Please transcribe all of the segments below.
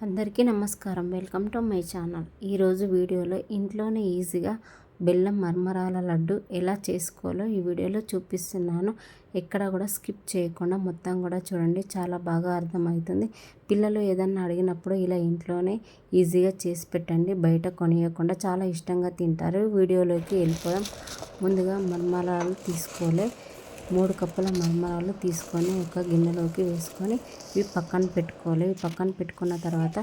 అందరికీ నమస్కారం. Welcome to my channel. ఈరోజు వీడియోలో ఇంట్లోనే ఈజీగా బెల్లం మర్మరాల లడ్డు ఎలా చేసుకోవాలో ఈ వీడియోలో చూపిస్తున్నాను. ఎక్కడ కూడా స్కిప్ చేయకుండా మొత్తం కూడా చూడండి, చాలా బాగా అర్థమవుతుంది. పిల్లలు ఏదన్నా అడిగినప్పుడు ఇలా ఇంట్లోనే ఈజీగా చేసి పెట్టండి, బయట కొనియకుండా. చాలా ఇష్టంగా తింటారు. వీడియోలోకి వెళ్ళిపోదాం. ముందుగా మర్మరాలు తీసుకోవాలి. 3 కప్పుల మర్మరాలు తీసుకొని ఒక గిన్నెలోకి వేసుకొని ఇవి పక్కన పెట్టుకోవాలి. ఇవి పక్కన పెట్టుకున్న తర్వాత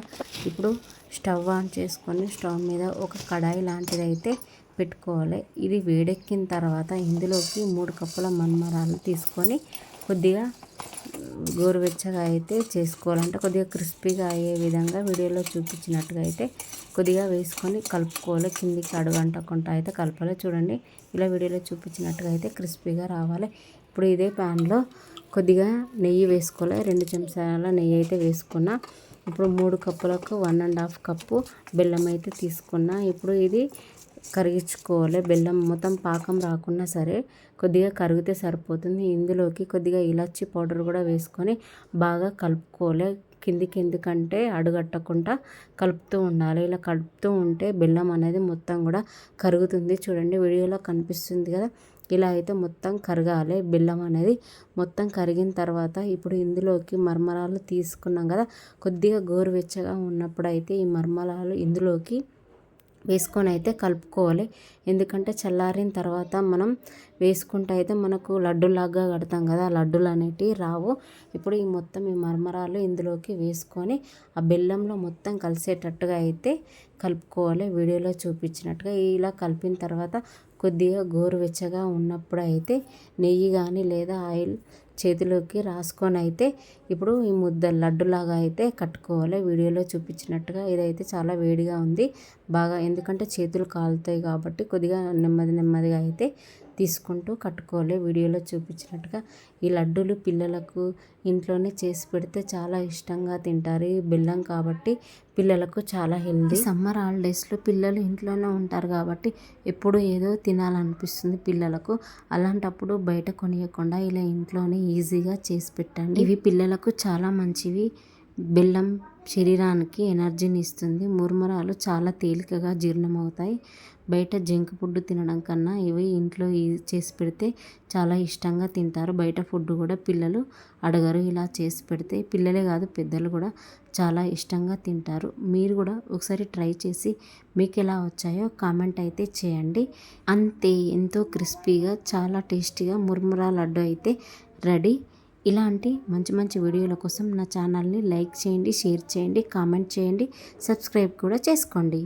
ఇప్పుడు స్టవ్ ఆన్ చేసుకొని స్టవ్ మీద ఒక కడాయి లాంటిది అయితే పెట్టుకోవాలి. ఇది వేడెక్కిన తర్వాత ఇందులోకి 3 కప్పుల మర్మరాలు తీసుకొని కొద్దిగా గోరువెచ్చగా అయితే చేసుకోవాలంటే కొద్దిగా క్రిస్పీగా అయ్యే విధంగా వీడియోలో చూపించినట్టుగా అయితే కొద్దిగా వేసుకొని కలుపుకోవాలి. కిందికి అడుగంటకుండా అయితే కలపాలి. చూడండి, ఇలా వీడియోలో చూపించినట్టుగా అయితే క్రిస్పీగా రావాలి. ఇప్పుడు ఇదే ప్యాన్లో కొద్దిగా నెయ్యి వేసుకోవాలి. 2 చెంచాల నెయ్యి అయితే వేసుకున్నా. ఇప్పుడు 3 కప్పులకు 1.5 కప్పు బెల్లం అయితే తీసుకున్నా. ఇప్పుడు ఇది కరిగించుకోవాలి. బెల్లం మొత్తం పాకం రాకున్నా సరే కొద్దిగా కరిగితే సరిపోతుంది. ఇందులోకి కొద్దిగా ఇలాచి పౌడర్ కూడా వేసుకొని బాగా కలుపుకోవాలి. కిందికి ఎందుకంటే అడుగట్టకుండా కలుపుతూ ఉండాలి. ఇలా కలుపుతూ ఉంటే బెల్లం అనేది మొత్తం కూడా కరుగుతుంది. చూడండి, వీడియోలో కనిపిస్తుంది కదా, ఇలా అయితే మొత్తం కరగాలి. బెల్లం అనేది మొత్తం కరిగిన తర్వాత ఇప్పుడు ఇందులోకి మర్మరాలు తీసుకున్నాం కదా, కొద్దిగా గోరువెచ్చగా ఉన్నప్పుడు అయితే ఈ మర్మరాలు ఇందులోకి వేసుకొని అయితే కలుపుకోవాలి. ఎందుకంటే చల్లారిన తర్వాత మనం వేసుకుంటే అయితే మనకు లడ్డులాగా కడతాం కదా, లడ్డులు అనేటివి రావు. ఇప్పుడు ఈ మొత్తం ఈ మర్మరాలు ఇందులోకి వేసుకొని ఆ బెల్లంలో మొత్తం కలిసేటట్టుగా అయితే కలుపుకోవాలి. వీడియోలో చూపించినట్టుగా ఇలా కలిపిన తర్వాత కొద్దిగా గోరువెచ్చగా ఉన్నప్పుడు అయితే నెయ్యి కానీ లేదా ఆయిల్ చేతిలోకి రాసుకొని అయితే ఇప్పుడు ఈ ముద్ద లడ్డులాగా అయితే కట్టుకోవాలి. వీడియోలో చూపించినట్టుగా ఇదైతే చాలా వేడిగా ఉంది బాగా, ఎందుకంటే చేతులు కాలుతాయి కాబట్టి కొద్దిగా నెమ్మదిగా అయితే తీసుకుంటూ కట్టుకోవాలి. వీడియోలో చూపించినట్టుగా ఈ లడ్డూలు పిల్లలకు ఇంట్లోనే చేసి పెడితే చాలా ఇష్టంగా తింటారు. ఈ బెల్లం కాబట్టి పిల్లలకు చాలా హెల్దీ. సమ్మర్ హాలిడేస్లో పిల్లలు ఇంట్లోనే ఉంటారు కాబట్టి ఎప్పుడు ఏదో తినాలనిపిస్తుంది పిల్లలకు. అలాంటప్పుడు బయట కొనియకుండా ఇలా ఇంట్లోనే ఈజీగా చేసి పెట్టండి. ఇవి పిల్లలకు చాలా మంచివి. బెల్లం శరీరానికి ఎనర్జీని ఇస్తుంది. మురుమురాలు చాలా తేలికగా జీర్ణమవుతాయి. బయట జంక్ ఫుడ్ తినడం కన్నా ఇవి ఇంట్లో చేసి పెడితే చాలా ఇష్టంగా తింటారు. బయట ఫుడ్ కూడా పిల్లలు అడగరు. ఇలా చేసి పెడితే పిల్లలే కాదు పెద్దలు కూడా చాలా ఇష్టంగా తింటారు. మీరు కూడా ఒకసారి ట్రై చేసి మీకు ఎలా వచ్చాయో కామెంట్ అయితే చేయండి. అంతే, ఎంతో క్రిస్పీగా చాలా టేస్టీగా మురుమురా లడ్డు అయితే రెడీ. ఇలాంటి మంచి వీడియోల కోసం నా ఛానల్ని లైక్ చేయండి, షేర్ చేయండి, కామెంట్ చేయండి, సబ్స్క్రైబ్ కూడా చేసుకోండి.